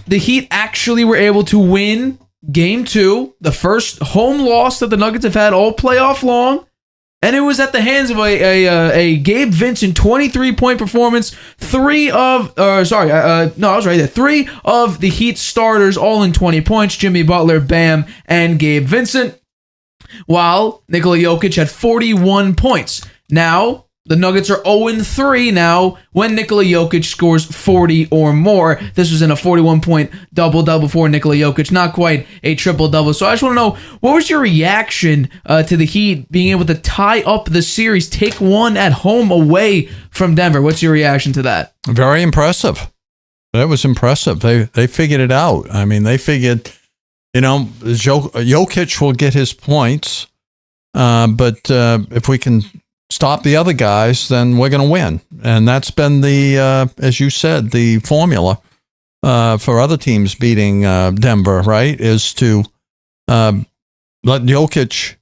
the Heat actually were able to win Game 2, the first home loss that the Nuggets have had all playoff long. And it was at the hands of a Gabe Vincent 23-point performance. Three of the Heat starters all in 20 points. Jimmy Butler, Bam, and Gabe Vincent. While Nikola Jokic had 41 points. Now, the Nuggets are 0-3 now when Nikola Jokic scores 40 or more. This was in a 41-point double-double for Nikola Jokic. Not quite a triple-double. So I just want to know, what was your reaction to the Heat being able to tie up the series, take one at home away from Denver? What's your reaction to that? Very impressive. That was impressive. They figured it out. I mean, they figured, Jokic will get his points, but if we can stop the other guys, then we're going to win. And that's been as you said, the formula for other teams beating Denver, right, is to let Jokic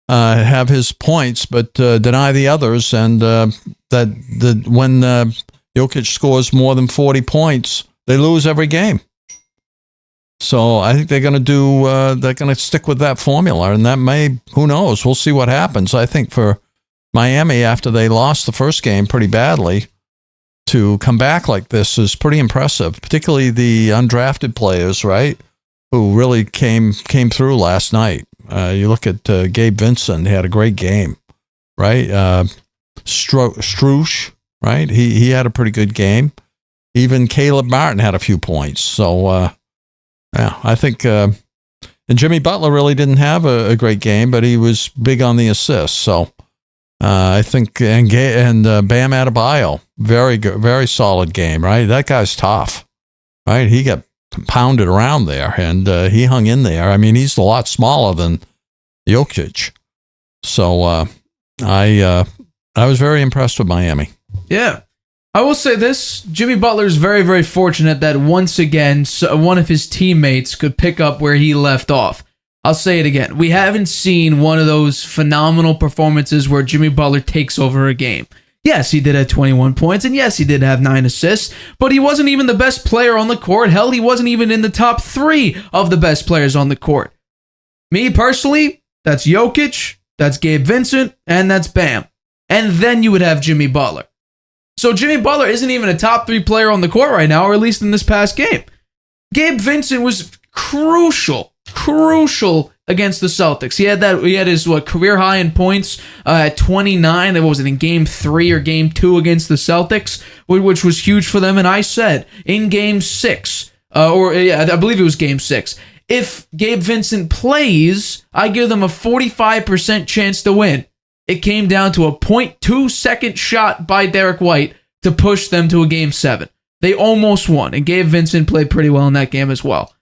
have his points, but deny the others. And when Jokic scores more than 40 points, they lose every game. So I think they're going to stick with that formula. And that who knows? We'll see what happens. I think for Miami, after they lost the first game pretty badly, to come back like this is pretty impressive, particularly the undrafted players, right, who really came through last night. You look at Gabe Vincent, he had a great game, right? Struch, right? He had a pretty good game. Even Caleb Martin had a few points. So, I think and Jimmy Butler really didn't have a great game, but he was big on the assists. So, I think, and Bam Adebayo, very good, very solid game, right? That guy's tough, right? He got pounded around there, and he hung in there. I mean, he's a lot smaller than Jokic. So I was very impressed with Miami. Yeah. I will say this, Jimmy Butler is very, very fortunate that once again, one of his teammates could pick up where he left off. I'll say it again. We haven't seen one of those phenomenal performances where Jimmy Butler takes over a game. Yes, he did have 21 points, and yes, he did have 9 assists, but he wasn't even the best player on the court. Hell, he wasn't even in the top 3 of the best players on the court. Me, personally, that's Jokic, that's Gabe Vincent, and that's Bam. And then you would have Jimmy Butler. So Jimmy Butler isn't even a top 3 player on the court right now, or at least in this past game. Gabe Vincent was crucial against the Celtics. He had his career high in points at 29. It was in Game 3 or Game 2 against the Celtics, which was huge for them. And I said in Game 6, I believe it was Game 6, if Gabe Vincent plays, I give them a 45% chance to win. It came down to a 0.2 second shot by Derek White to push them to a Game 7. They almost won, and Gabe Vincent played pretty well in that game as well.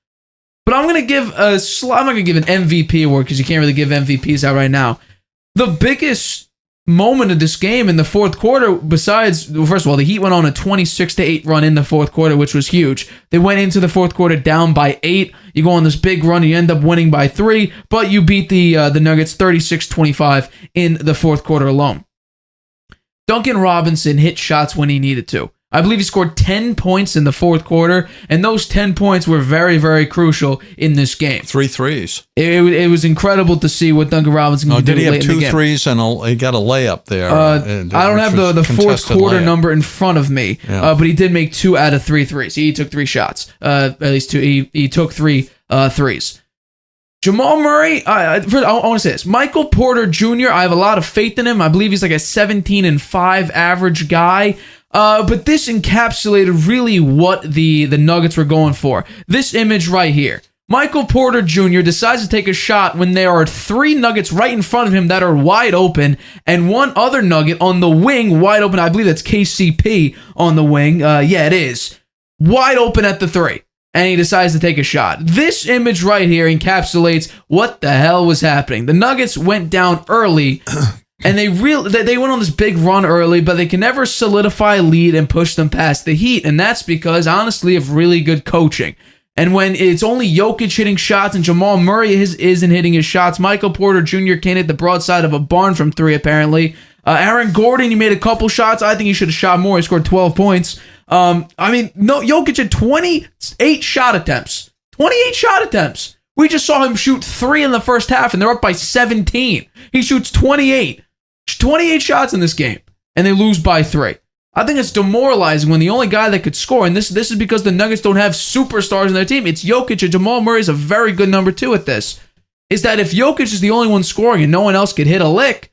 But I'm going to give I'm not going to give an MVP award because you can't really give MVPs out right now. The biggest moment of this game in the fourth quarter, first of all, the Heat went on a 26-8 run in the fourth quarter, which was huge. They went into the fourth quarter down by 8. You go on this big run, you end up winning by 3, but you beat the Nuggets 36-25 in the fourth quarter alone. Duncan Robinson hit shots when he needed to. I believe he scored 10 points in the fourth quarter, and those 10 points were very, very crucial in this game. 3 threes. It was incredible to see what Duncan Robinson could do late in the game. Did he have 2 threes and he got a layup there? I don't have the fourth quarter number in front of me, but he did make 2 out of 3 threes. He took 3 shots, at least 2. He took 3 threes. Jamal Murray, I want to say this. Michael Porter Jr., I have a lot of faith in him. I believe he's like a 17-5 average guy. But this encapsulated really what the Nuggets were going for. This image right here. Michael Porter Jr. decides to take a shot when there are 3 Nuggets right in front of him that are wide open, and one other Nugget on the wing wide open. I believe that's KCP on the wing. Yeah, it is. Wide open at the 3. And he decides to take a shot. This image right here encapsulates what the hell was happening. The Nuggets went down early, and they went on this big run early, but they can never solidify a lead and push them past the Heat, and that's because, honestly, of really good coaching. And when it's only Jokic hitting shots and Jamal Murray isn't hitting his shots, Michael Porter Jr. can't hit the broadside of a barn from 3, apparently. Aaron Gordon, he made a couple shots. I think he should have shot more. He scored 12 points. I mean, no, Jokic had 28 shot attempts. 28 shot attempts. We just saw him shoot 3 in the first half, and they're up by 17. He shoots 28 shots in this game, and they lose by 3. I think it's demoralizing when the only guy that could score, and this is because the Nuggets don't have superstars in their team. It's Jokic, and Jamal Murray is a very good number 2 at this. Is that if Jokic is the only one scoring and no one else could hit a lick,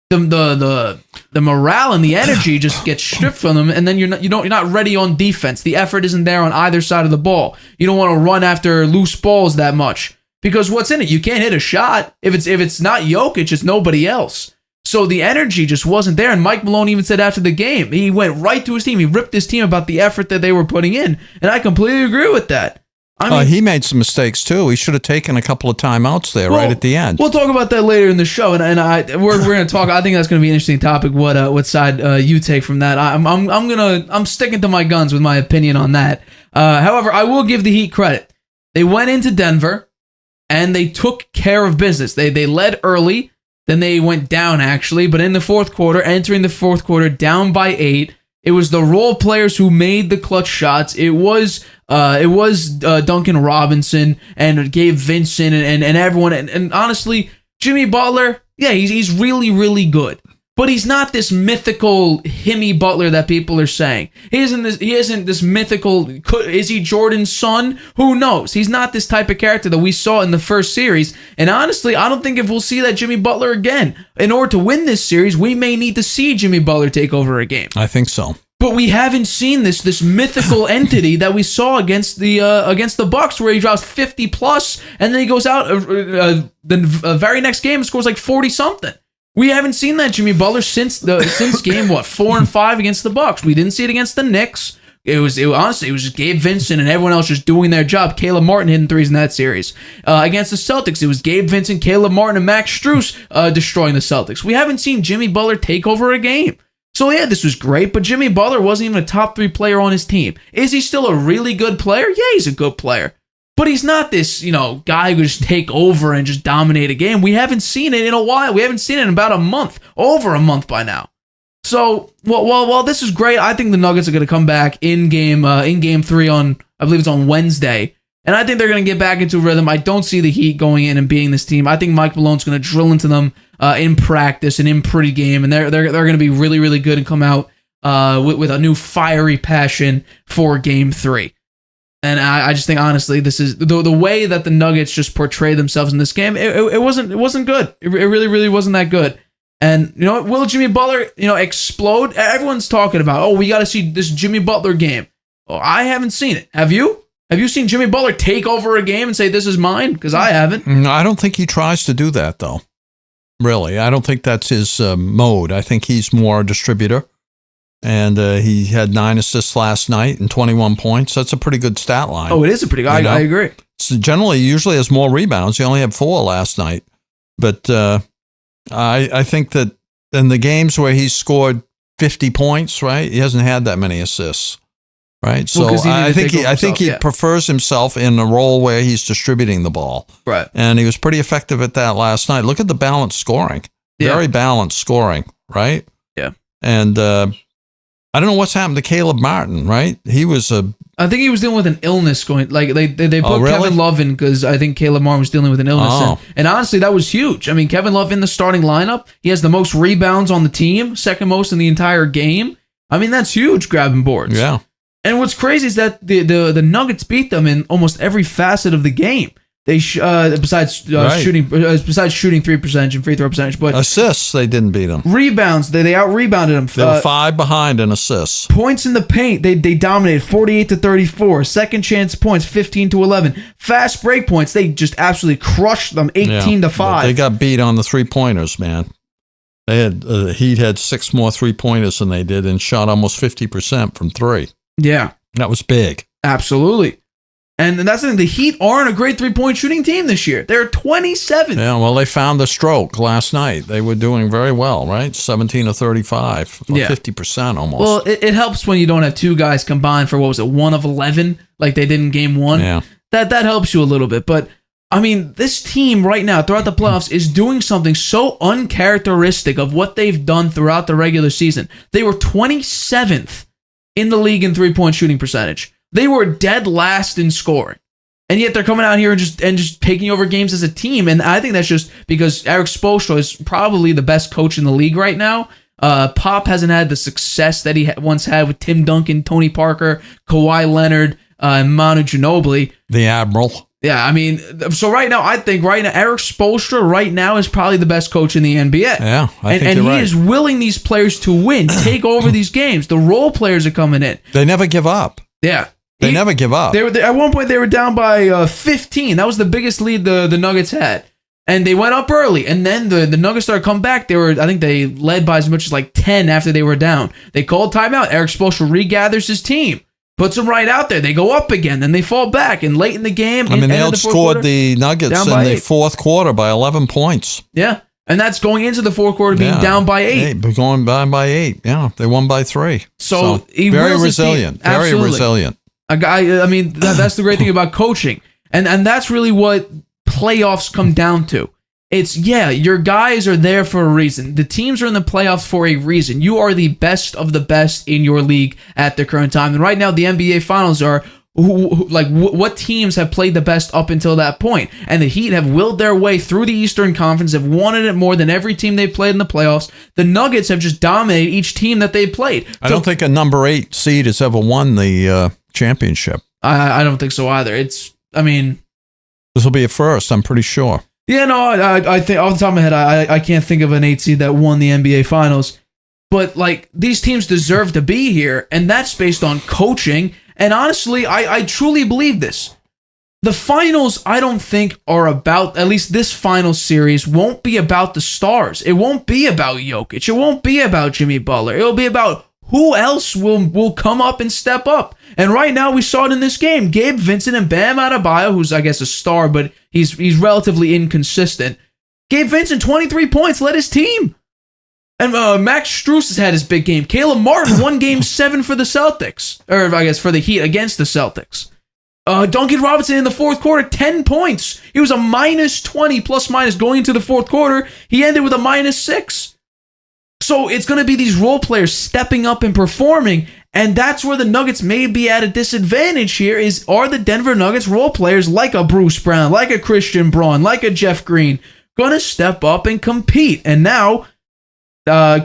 the morale and the energy just gets stripped from them, and then you're not ready on defense. The effort isn't there on either side of the ball. You don't want to run after loose balls that much because what's in it? You can't hit a shot. If it's not Jokic, it's nobody else. So the energy just wasn't there. And Mike Malone even said after the game, he went right to his team. He ripped his team about the effort that they were putting in, and I completely agree with that. I mean, he made some mistakes too. He should have taken a couple of timeouts there right at the end. We'll talk about that later in the show, and we're going to talk. I think that's going to be an interesting topic. What side you take from that? I'm sticking to my guns with my opinion on that. However, I will give the Heat credit. They went into Denver and they took care of business. They led early, then they went down actually, but in the fourth quarter, entering the fourth quarter down by 8. It was the role players who made the clutch shots. It was Duncan Robinson and Gabe Vincent and everyone. And honestly, Jimmy Butler, yeah, he's really, really good. But he's not this mythical Jimmy Butler that people are saying. He isn't this mythical. Is he Jordan's son? Who knows? He's not this type of character that we saw in the first series. And honestly, I don't think if we'll see that Jimmy Butler again. In order to win this series, we may need to see Jimmy Butler take over a game. I think so. But we haven't seen this mythical entity that we saw against the Bucks, where he drops 50 plus, and then he goes out the very next game and scores like 40 something. We haven't seen that Jimmy Butler since game 4 and 5 against the Bucks. We didn't see it against the Knicks. It was just Gabe Vincent and everyone else just doing their job. Caleb Martin hitting threes in that series. Against the Celtics, it was Gabe Vincent, Caleb Martin, and Max Strus destroying the Celtics. We haven't seen Jimmy Butler take over a game. So yeah, this was great, but Jimmy Butler wasn't even a top 3 player on his team. Is he still a really good player? Yeah, he's a good player. But he's not this, guy who just take over and just dominate a game. We haven't seen it in a while. We haven't seen it in about a month, over a month by now. So, while this is great, I think the Nuggets are going to come back in game 3 on, I believe it's on Wednesday. And I think they're going to get back into rhythm. I don't see the Heat going in and beating this team. I think Mike Malone's going to drill into them in practice and in pregame, and they're going to be really, really good and come out with a new fiery passion for Game 3. And I just think, honestly, this is the way that the Nuggets just portray themselves in this game. It wasn't good. It really, really wasn't that good. And will Jimmy Butler explode? Everyone's talking about, we got to see this Jimmy Butler game. Well, I haven't seen it. Have you? Have you seen Jimmy Butler take over a game and say this is mine? Because I haven't. No, I don't think he tries to do that though. Really, I don't think that's his mode. I think he's more a distributor. And he had 9 assists last night and 21 points. That's a pretty good stat line. Oh, it is a pretty good. I agree. So generally, he usually has more rebounds. He only had 4 last night. But I think that in the games where he's scored 50 points, right, he hasn't had that many assists, right? So I think he prefers himself in a role where he's distributing the ball. Right. And he was pretty effective at that last night. Look at the balanced scoring. Yeah. Very balanced scoring, right? Yeah. And I don't know what's happened to Caleb Martin, right? I think he was dealing with an illness going. Like they put really? Kevin Love in because I think Caleb Martin was dealing with an illness. Oh. And honestly, that was huge. I mean, Kevin Love in the starting lineup, he has the most rebounds on the team, second most in the entire game. I mean, that's huge, grabbing boards. Yeah. And what's crazy is that the Nuggets beat them in almost every facet of the game. They besides shooting 3% and free throw percentage, but assists they didn't beat them. Rebounds they out rebounded them. They were 5 behind in assists. Points in the paint they dominated 48-34. Second chance points 15-11. Fast break points they just absolutely crushed them 18-5. They got beat on the 3-pointers, man. They had Heat had 6 more 3-pointers than they did and shot almost 50% from 3. Yeah, that was big. Absolutely. And that's the thing. The Heat aren't a great 3-point shooting team this year. They're 27th. Yeah, well, they found the stroke last night. They were doing very well, right? 17 of 35, 50% almost. Well, it helps when you don't have 2 guys combined for, 1 of 11, like they did in game 1. Yeah. That helps you a little bit. But, I mean, this team right now, throughout the playoffs, is doing something so uncharacteristic of what they've done throughout the regular season. They were 27th in the league in 3-point shooting percentage. They were dead last in scoring. And yet they're coming out here and just taking over games as a team. And I think that's just because Eric Spoelstra is probably the best coach in the league right now. Pop hasn't had the success that he once had with Tim Duncan, Tony Parker, Kawhi Leonard, and Manu Ginobili. The Admiral. Yeah, I mean, so right now, I think Eric Spoelstra right now is probably the best coach in the NBA. Yeah, I think and you're right. he is willing these players to win, take over these games. The role players are coming in. They never give up. Yeah. They never give up. At one point, they were down by 15. That was the biggest lead the Nuggets had. And they went up early. And then the Nuggets started to come back. I think they led by as much as like 10 after they were down. They called timeout. Eric Spoelstra regathers his team. Puts them right out there. They go up again. Then they fall back. And late in the game... I mean, they outscored the Nuggets in the fourth quarter by 11 points. Yeah. And that's going into the fourth quarter being down by 8. Going down by 8. Yeah. They won by 3. So very resilient. Very resilient. I mean, that's the great thing about coaching. And that's really what playoffs come down to. It's, your guys are there for a reason. The teams are in the playoffs for a reason. You are the best of the best in your league at the current time. And right now, the NBA Finals are what teams have played the best up until that point. And the Heat have willed their way through the Eastern Conference, have wanted it more than every team they've played in the playoffs. The Nuggets have just dominated each team that they've played. I don't think a number 8 seed has ever won the championship. I don't think so either. This will be a first, I'm pretty sure. Yeah, no, I think off the top of my head, I can't think of an 8 seed that won the NBA Finals. But these teams deserve to be here, and that's based on coaching. And honestly, I truly believe this. The finals, I don't think, are about, at least this final series, won't be about the stars. It won't be about Jokic. It won't be about Jimmy Butler. It'll be about who else will come up and step up. And right now, we saw it in this game. Gabe Vincent and Bam Adebayo, who's, I guess, a star, but he's relatively inconsistent. Gabe Vincent, 23 points, led his team. And Max Strus has had his big game. Caleb Martin won Game 7 for the Celtics. Or, I guess, for the Heat against the Celtics. Duncan Robinson in the fourth quarter, 10 points. He was a minus 20, plus minus, going into the fourth quarter. He ended with a minus 6. So it's going to be these role players stepping up and performing. And that's where the Nuggets may be at a disadvantage here are the Denver Nuggets role players like a Bruce Brown, like a Christian Braun, like a Jeff Green, going to step up and compete. And now...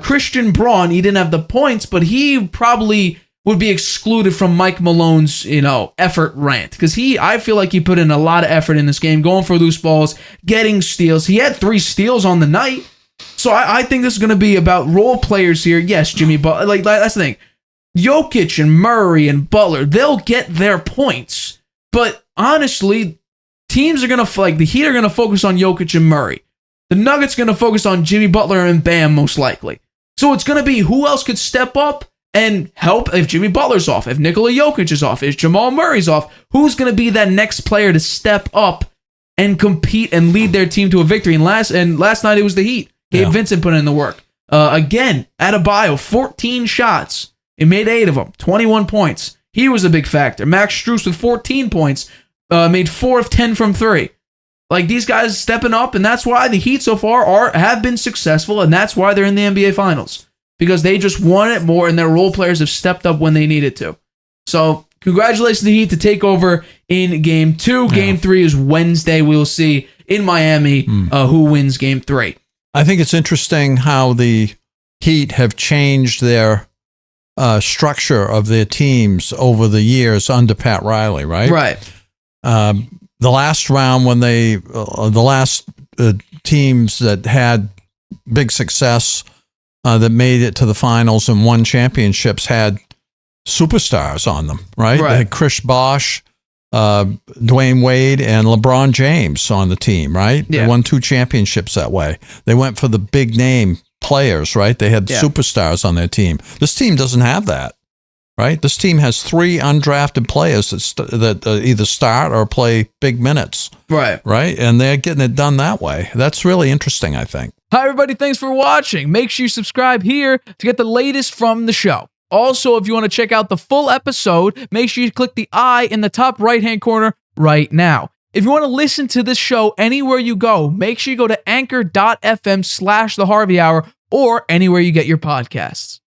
Christian Braun, he didn't have the points, but he probably would be excluded from Mike Malone's, effort rant. Because I feel like he put in a lot of effort in this game, going for loose balls, getting steals. He had 3 steals on the night. So I think this is going to be about role players here. Yes, Jimmy Butler, that's the thing. Jokic and Murray and Butler, they'll get their points. But honestly, teams are going to, the Heat are going to focus on Jokic and Murray. The Nuggets going to focus on Jimmy Butler and Bam, most likely. So it's going to be who else could step up and help if Jimmy Butler's off, if Nikola Jokic is off, if Jamal Murray's off. Who's going to be that next player to step up and compete and lead their team to a victory? And last night it was the Heat. Gabe Vincent put in the work. Again, Adebayo, 14 shots. He made 8 of them, 21 points. He was a big factor. Max Strus with 14 points, made 4 of 10 from 3. These guys stepping up, and that's why the Heat so far have been successful, and that's why they're in the NBA Finals. Because they just want it more, and their role players have stepped up when they needed to. So, congratulations to the Heat to take over in Game 2. Yeah. Game 3 is Wednesday. We'll see in Miami who wins Game 3. I think it's interesting how the Heat have changed their structure of their teams over the years under Pat Riley, right? Right. The last round when the last teams that had big success that made it to the finals and won championships had superstars on them, right? They had Chris Bosh, Dwayne Wade, and LeBron James on the team, right? Yeah. They won 2 championships that way. They went for the big name players, right? They had superstars on their team. This team doesn't have that. Right, this team has 3 undrafted players that either start or play big minutes. Right, and they're getting it done that way. That's really interesting, I think. Hi, everybody. Thanks for watching. Make sure you subscribe here to get the latest from the show. Also, if you want to check out the full episode, make sure you click the I in the top right-hand corner right now. If you want to listen to this show anywhere you go, make sure you go to anchor.fm/The Harvey Hour or anywhere you get your podcasts.